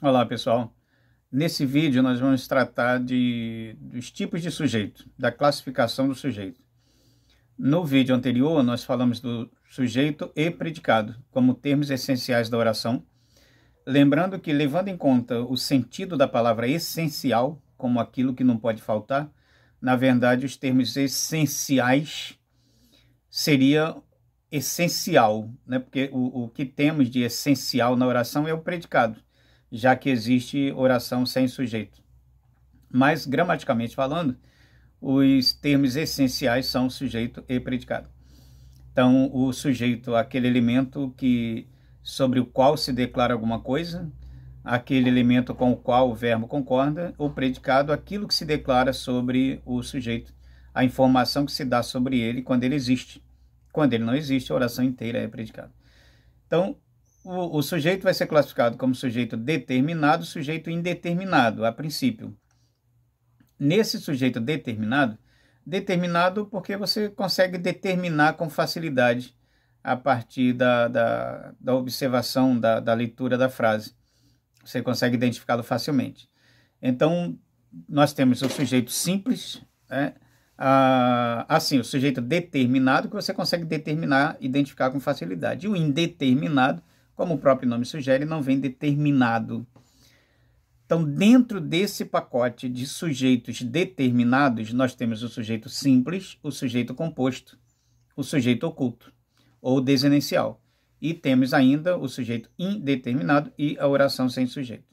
Olá, pessoal. Nesse vídeo nós vamos tratar dos tipos de sujeito, da classificação do sujeito. No vídeo anterior nós falamos do sujeito e predicado como termos essenciais da oração, lembrando que, levando em conta o sentido da palavra essencial como aquilo que não pode faltar, na verdade os termos essenciais seria essencial, né? Porque o que temos de essencial na oração é o predicado, já que existe oração sem sujeito. Mas, gramaticalmente falando, os termos essenciais são sujeito e predicado. Então, o sujeito, aquele elemento sobre o qual se declara alguma coisa, aquele elemento com o qual o verbo concorda, o predicado, aquilo que se declara sobre o sujeito, a informação que se dá sobre ele quando ele existe. Quando ele não existe, a oração inteira é predicado. Então, o sujeito vai ser classificado como sujeito determinado, sujeito indeterminado, a princípio. Nesse sujeito determinado porque você consegue determinar com facilidade a partir da observação, da leitura da frase. Você consegue identificá-lo facilmente. Então, nós temos o sujeito simples, né? Assim, o sujeito determinado, que você consegue determinar, identificar com facilidade. E o indeterminado, como o próprio nome sugere, não vem determinado. Então, dentro desse pacote de sujeitos determinados, nós temos o sujeito simples, o sujeito composto, o sujeito oculto, ou desenencial. E temos ainda o sujeito indeterminado e a oração sem sujeito.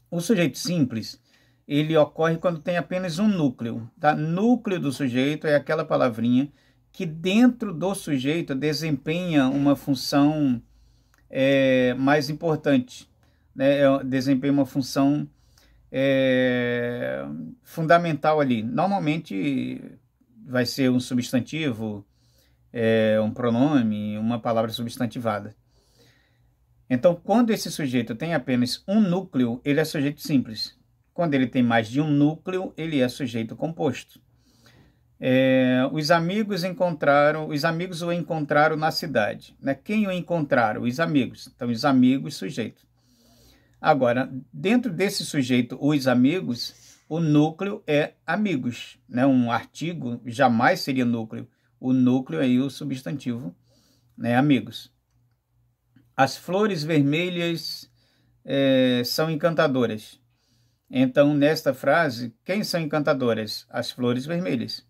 O sujeito simples, ele ocorre quando tem apenas um núcleo. Tá? Núcleo do sujeito é aquela palavrinha que dentro do sujeito desempenha uma função mais importante, né? Desempenha uma função fundamental ali. Normalmente vai ser um substantivo, um pronome, uma palavra substantivada. Então, quando esse sujeito tem apenas um núcleo, ele é sujeito simples. Quando ele tem mais de um núcleo, ele é sujeito composto. Os amigos o encontraram na cidade. Né? Quem o encontraram? Os amigos. Então, os amigos, sujeito. Agora, dentro desse sujeito, os amigos, o núcleo é amigos. Né? Um artigo jamais seria núcleo. O núcleo é o substantivo, né? Amigos. As flores vermelhas são encantadoras. Então, nesta frase, quem são encantadoras? As flores vermelhas.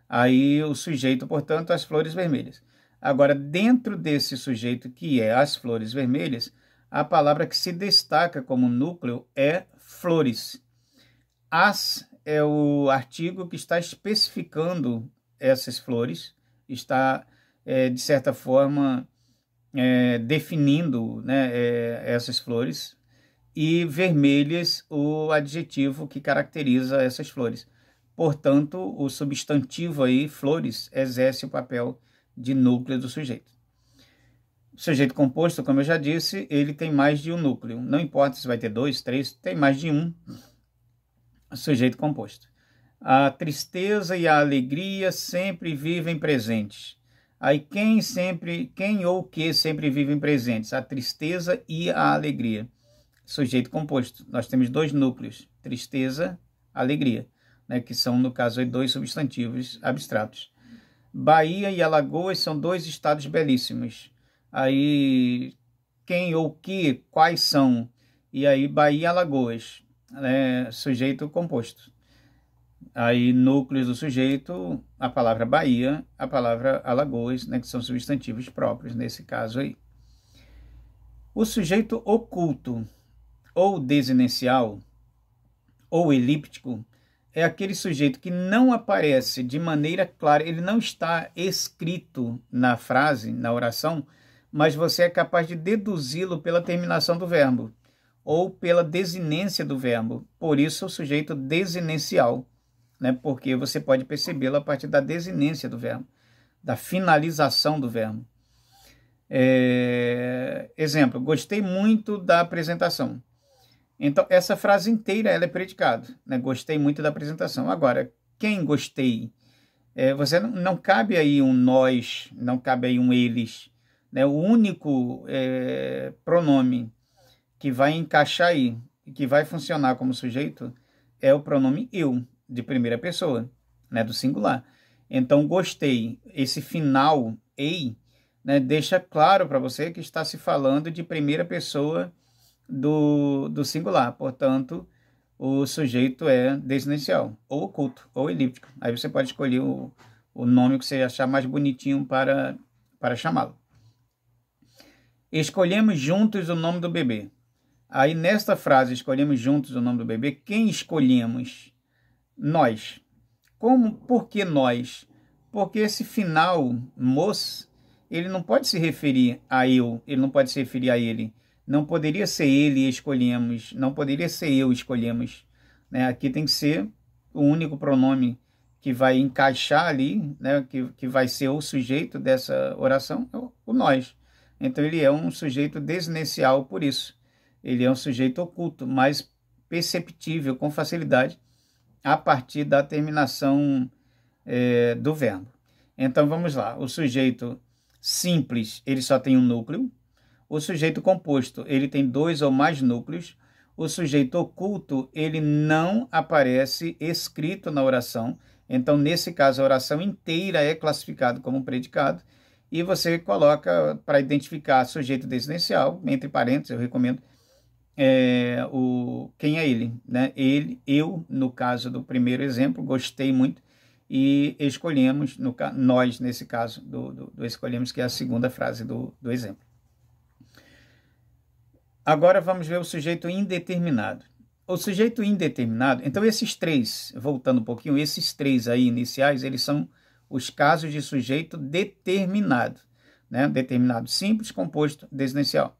Aí o sujeito, portanto, as flores vermelhas. Agora, dentro desse sujeito que é as flores vermelhas, a palavra que se destaca como núcleo é flores. As é o artigo que está especificando essas flores, está, de certa forma, definindo, né, essas flores, e vermelhas o adjetivo que caracteriza essas flores. Portanto, o substantivo aí, flores, exerce o papel de núcleo do sujeito. O sujeito composto, como eu já disse, ele tem mais de um núcleo. Não importa se vai ter 2, 3, tem mais de um sujeito composto. A tristeza e a alegria sempre vivem presentes. Aí quem ou que sempre vivem presentes? A tristeza e a alegria. Sujeito composto. Nós temos dois núcleos, tristeza, alegria, né, que são, no caso, dois substantivos abstratos. Bahia e Alagoas são dois estados belíssimos. Aí, quem ou que, quais são? E aí, Bahia e Alagoas, né, sujeito composto. Aí, núcleos do sujeito, a palavra Bahia, a palavra Alagoas, né, que são substantivos próprios nesse caso aí. O sujeito oculto, ou desenencial, ou elíptico, é aquele sujeito que não aparece de maneira clara, ele não está escrito na frase, na oração, mas você é capaz de deduzi-lo pela terminação do verbo, ou pela desinência do verbo. Por isso, o sujeito desenencial, né? Porque você pode percebê-lo a partir da desinência do verbo, da finalização do verbo. Exemplo, gostei muito da apresentação. Então, essa frase inteira ela é predicado, né? Gostei muito da apresentação. Agora, quem gostei? Você não cabe aí um nós, não cabe aí um eles. Né? O único pronome que vai encaixar aí, que vai funcionar como sujeito, é o pronome eu, de primeira pessoa, né, do singular. Então, gostei, esse final, ei, né, deixa claro para você que está se falando de primeira pessoa do singular. Portanto, o sujeito é desinicial, ou oculto, ou elíptico. Aí você pode escolher o nome que você achar mais bonitinho para chamá-lo. Escolhemos juntos o nome do bebê. Aí, nesta frase, escolhemos juntos o nome do bebê, quem escolhemos? Nós. Por que nós? Porque esse final, mos, ele não pode se referir a eu, ele não pode se referir a ele. Não poderia ser ele escolhemos, não poderia ser eu escolhemos. Né? Aqui tem que ser o único pronome que vai encaixar ali, né? que vai ser o sujeito dessa oração, o nós. Então ele é um sujeito desinicial por isso. Ele é um sujeito oculto, mas perceptível com facilidade a partir da terminação do verbo. Então vamos lá, o sujeito simples, ele só tem um núcleo. O sujeito composto, ele tem 2 ou mais núcleos. O sujeito oculto, ele não aparece escrito na oração. Então, nesse caso, a oração inteira é classificada como predicado. E você coloca, para identificar sujeito desinicial, entre parênteses, eu recomendo, quem é ele, né? Ele, eu, no caso do primeiro exemplo, gostei muito. E escolhemos, nós, nesse caso, do escolhemos, que é a segunda frase do exemplo. Agora vamos ver o sujeito indeterminado. O sujeito indeterminado, então esses três, voltando um pouquinho, esses três aí iniciais, eles são os casos de sujeito determinado, né? Determinado simples, composto, desinicial.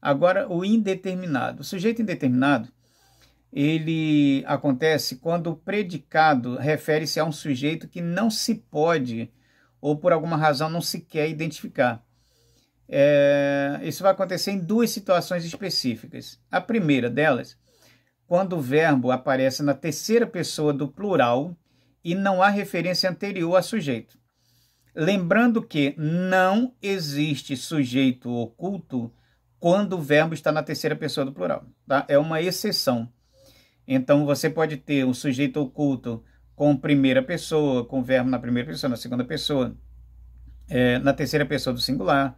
Agora o indeterminado. O sujeito indeterminado, ele acontece quando o predicado refere-se a um sujeito que não se pode, ou por alguma razão não se quer identificar. Isso vai acontecer em 2 situações específicas. A primeira delas, quando o verbo aparece na terceira pessoa do plural e não há referência anterior a sujeito. Lembrando que não existe sujeito oculto quando o verbo está na terceira pessoa do plural. Tá? É uma exceção. Então, você pode ter um sujeito oculto com primeira pessoa, com o verbo na primeira pessoa, na segunda pessoa, na terceira pessoa do singular,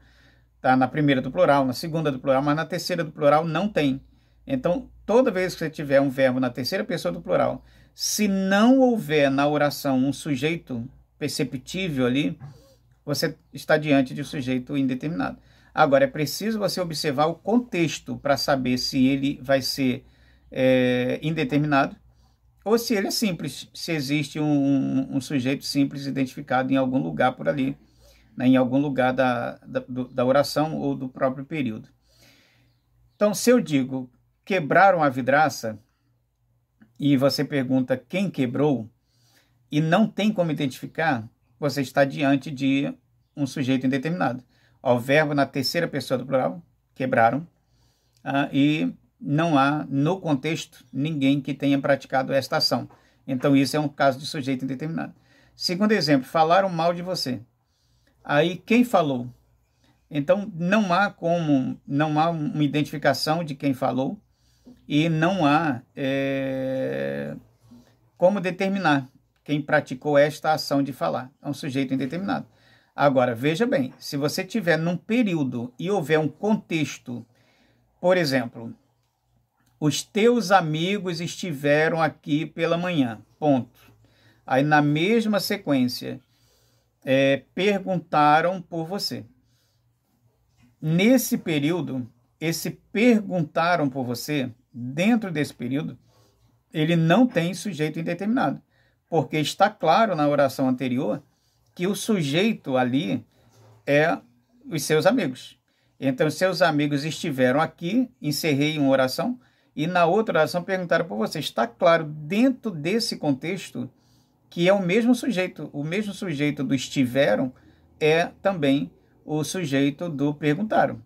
tá? Na primeira do plural, na segunda do plural, mas na terceira do plural não tem. Então, toda vez que você tiver um verbo na terceira pessoa do plural, se não houver na oração um sujeito perceptível ali, você está diante de um sujeito indeterminado. Agora, é preciso você observar o contexto para saber se ele vai ser indeterminado ou se ele é simples, se existe um sujeito simples identificado em algum lugar por ali, né, em algum lugar da oração ou do próprio período. Então, se eu digo quebraram a vidraça e você pergunta quem quebrou e não tem como identificar, você está diante de um sujeito indeterminado. O verbo na terceira pessoa do plural, quebraram, e não há no contexto ninguém que tenha praticado esta ação. Então, isso é um caso de sujeito indeterminado. Segundo exemplo, falaram mal de você. Aí, quem falou? Então, não há uma identificação de quem falou e não há como determinar quem praticou esta ação de falar. É um sujeito indeterminado. Agora, veja bem, se você tiver num período e houver um contexto, por exemplo, os teus amigos estiveram aqui pela manhã, ponto. Aí, na mesma sequência, perguntaram por você. Nesse período, esse perguntaram por você, dentro desse período, ele não tem sujeito indeterminado, porque está claro na oração anterior que o sujeito ali é os seus amigos. Então, seus amigos estiveram aqui, encerrei uma oração, e na outra oração perguntaram por você. Está claro dentro desse contexto que é o mesmo sujeito do estiveram é também o sujeito do perguntaram.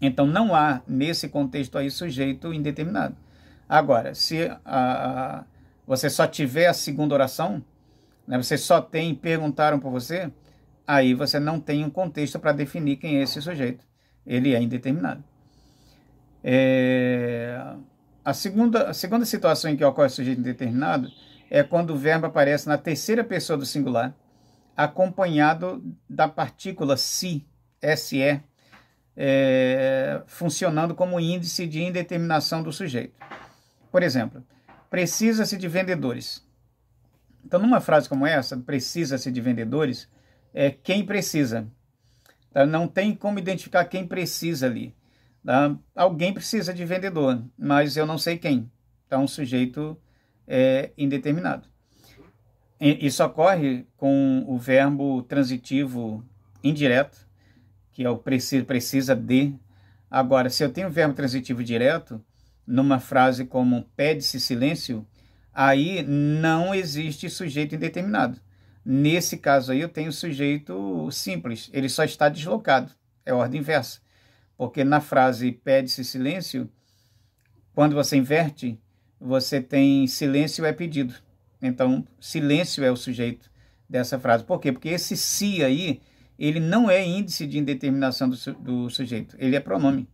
Então, não há, nesse contexto aí, sujeito indeterminado. Agora, se você só tiver a segunda oração, né, você só tem perguntaram por você, aí você não tem um contexto para definir quem é esse sujeito. Ele é indeterminado. A segunda situação em que ocorre sujeito indeterminado é quando o verbo aparece na terceira pessoa do singular, acompanhado da partícula se, se, funcionando como índice de indeterminação do sujeito. Por exemplo, precisa-se de vendedores. Então, numa frase como essa, precisa-se de vendedores, é quem precisa. Tá? Não tem como identificar quem precisa ali. Tá? Alguém precisa de vendedor, mas eu não sei quem. Então, o sujeito é indeterminado. Isso ocorre com o verbo transitivo indireto, que é o precisa de. Agora, se eu tenho o verbo transitivo direto, numa frase como pede-se silêncio, aí não existe sujeito indeterminado. Nesse caso aí eu tenho sujeito simples, ele só está deslocado, é ordem inversa. Porque na frase pede-se silêncio, quando você inverte, você tem silêncio é pedido. Então, silêncio é o sujeito dessa frase. Por quê? Porque esse se aí, ele não é índice de indeterminação do sujeito, ele é pronome.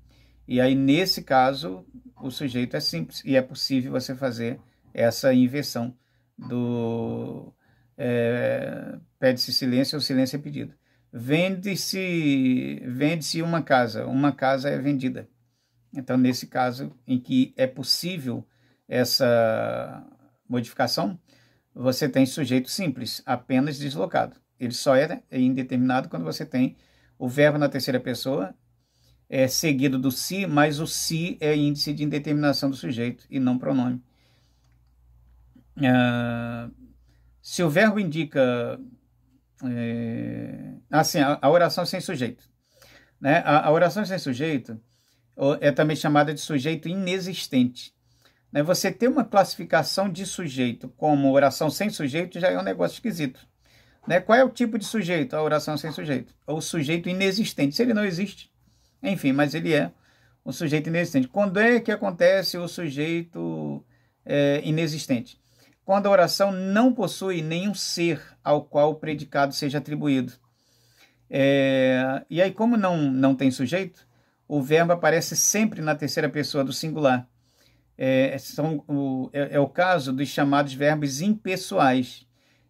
E aí, nesse caso, o sujeito é simples e é possível você fazer essa inversão do pede-se silêncio ou silêncio é pedido. Vende-se uma casa é vendida. Então, nesse caso em que é possível essa modificação, você tem sujeito simples, apenas deslocado. Ele só é indeterminado quando você tem o verbo na terceira pessoa, seguido do se, mas o se é índice de indeterminação do sujeito e não pronome. Se o verbo indica... a oração sem sujeito. Né? A oração sem sujeito é também chamada de sujeito inexistente. Né? Você ter uma classificação de sujeito como oração sem sujeito já é um negócio esquisito. Né? Qual é o tipo de sujeito? A oração sem sujeito. Ou sujeito inexistente. Se ele não existe, enfim, mas ele é um sujeito inexistente. Quando é que acontece o sujeito inexistente? Quando a oração não possui nenhum ser ao qual o predicado seja atribuído. E aí, como não tem sujeito, o verbo aparece sempre na terceira pessoa do singular. É o caso dos chamados verbos impessoais.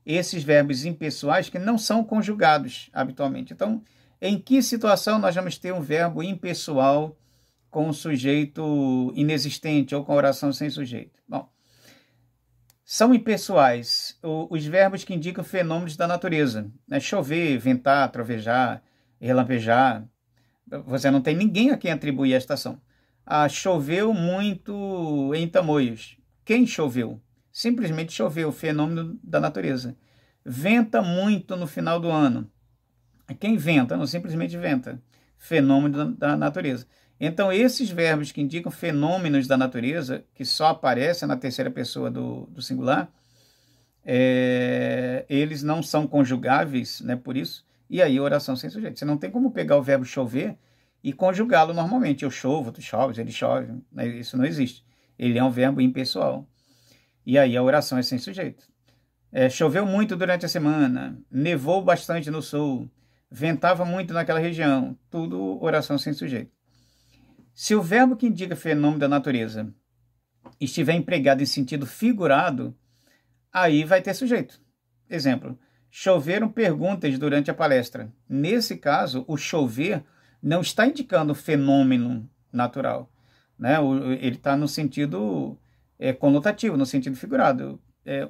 Esses verbos impessoais que não são conjugados habitualmente. Então, em que situação nós vamos ter um verbo impessoal com um sujeito inexistente ou com oração sem sujeito? Bom, são impessoais os verbos que indicam fenômenos da natureza. Né? Chover, ventar, trovejar, relampejar. Você não tem ninguém a quem atribuir a estação. Choveu muito em Tamoios. Quem choveu? Simplesmente choveu, fenômeno da natureza. Venta muito no final do ano. Quem venta? Não, simplesmente venta. Fenômeno da natureza. Então, esses verbos que indicam fenômenos da natureza, que só aparecem na terceira pessoa do singular, eles não são conjugáveis, né, por isso, e aí oração sem sujeito. Você não tem como pegar o verbo chover e conjugá-lo normalmente. Eu chovo, tu choves, ele chove. Né? Isso não existe. Ele é um verbo impessoal. E aí a oração é sem sujeito. Choveu muito durante a semana, nevou bastante no sul, ventava muito naquela região. Tudo oração sem sujeito. Se o verbo que indica fenômeno da natureza estiver empregado em sentido figurado, aí vai ter sujeito. Exemplo, choveram perguntas durante a palestra. Nesse caso, o chover não está indicando fenômeno natural. Né? Ele está no sentido conotativo, no sentido figurado.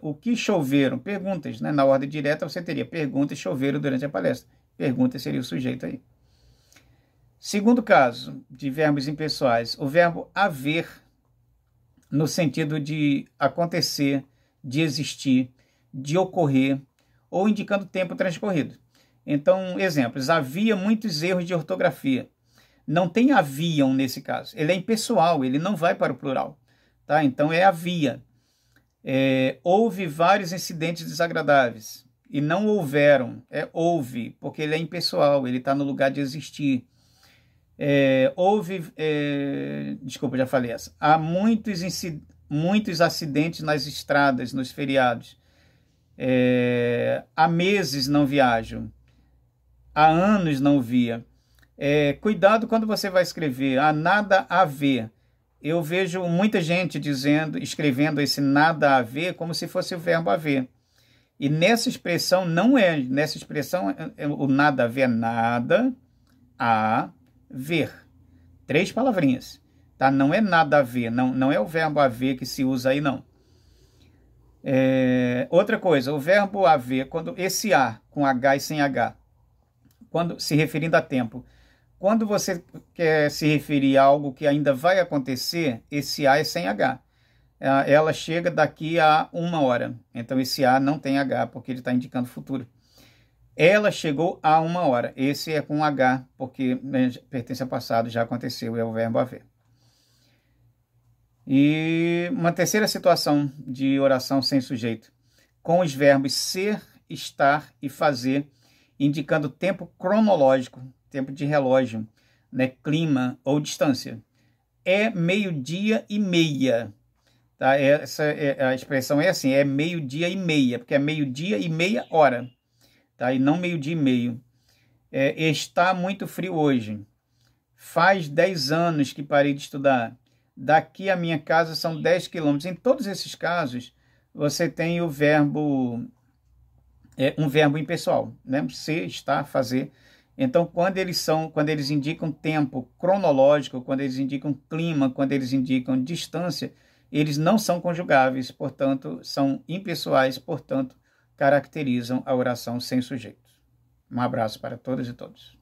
O que choveram? Perguntas. Né? Na ordem direta você teria perguntas choveram durante a palestra. Pergunta seria o sujeito aí. Segundo caso de verbos impessoais, o verbo haver, no sentido de acontecer, de existir, de ocorrer, ou indicando tempo transcorrido. Então, exemplos, havia muitos erros de ortografia. Não tem haviam nesse caso, ele é impessoal, ele não vai para o plural. Tá? Então, é havia. Houve vários incidentes desagradáveis, e não houveram, houve, porque ele é impessoal, ele está no lugar de existir. Desculpa, já falei essa. Há muitos acidentes nas estradas, nos feriados. Há meses não viajo. Há anos não via. Cuidado quando você vai escrever. Há nada a ver. eu vejo muita gente escrevendo esse nada a ver como se fosse o verbo haver. E nessa expressão não é. Nessa expressão o nada a ver é nada a ver. 3 palavrinhas. Tá? Não é nada a ver. Não é o verbo haver que se usa aí, não. Outra coisa, o verbo haver, quando esse a com H e sem H, quando se referindo a tempo, quando você quer se referir a algo que ainda vai acontecer, esse a é sem H. Ela chega daqui a 1 hora. Então esse a não tem H, porque ele está indicando futuro. Ela chegou a 1 hora. Esse é com H, porque pertence ao passado, já aconteceu, é o verbo haver. E uma terceira situação de oração sem sujeito, com os verbos ser, estar e fazer, indicando tempo cronológico, tempo de relógio, né, clima ou distância. É 12:30. Tá? A expressão é assim, é 12:30, porque é 12:30. Tá? E não 12:30. Está muito frio hoje. Faz 10 anos que parei de estudar. Daqui à minha casa são 10 quilômetros. Em todos esses casos, você tem o verbo, um verbo impessoal, né? Ser, estar, fazer. Então, quando eles indicam tempo cronológico, quando eles indicam clima, quando eles indicam distância, eles não são conjugáveis, portanto, são impessoais, portanto, caracterizam a oração sem sujeito. Um abraço para todas e todos.